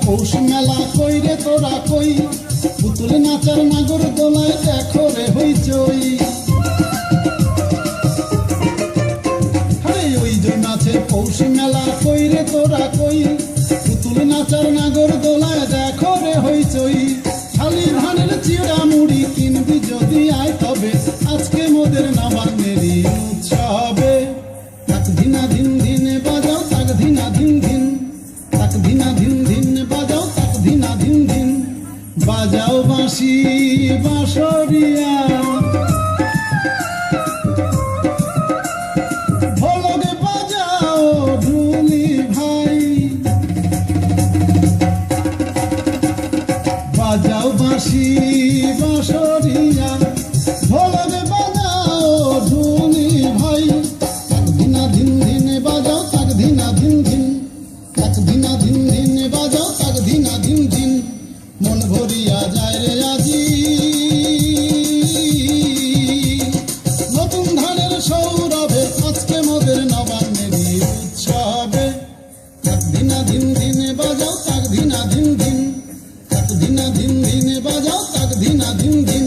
পৌষ মেলা কই রে তোরা কই, পুতুল নাচার নাগর দোলায় দেখো রে হইচই। ওই যে নাচে পৌষ মেলা কই রে তোরা কই, পুতুল নাচার নাগর দোলায় দেখো রে হইচই। খালি ধানের চিড়া মুড়ি কিনবি যদি আয় তবে, আজকে মোদের নবান্নেরই উৎসবে। তাক ধিনা ধিন ধিন বাজাও, তাক ধিনা ধিন ধিন, তাক ধিনা ধিন ধিন বাজাও, তাক ধিনা ধিন ধিন। বাজাও বাঁশি বাঁশরিয়া, ঢোলক বাজাও ঢুলি ভাই। বাজাও বাঁশি বাঁশরিয়া, ঢোলক বাজাও ঢুলি ভাই। তাক ধিনা ধিন ধিন বাজাও, তাক ধিনা ধিন ধিন, তাক ধিনা ধিন ধিন বাজাও, তাক ধিনা ধিন ধিন। মন ভরিয়া যায় রে আজি নতুন ধানের সৌরভে, আজকে মোদের নবান্নেরই উৎসবে। তাক ধিনা ধিন ধিন বাজাও, তাক ধিনা ধিন ধিন, তাক ধিনা ধিন ধিন বাজাও, তাক ধিনা ধিন ধিন।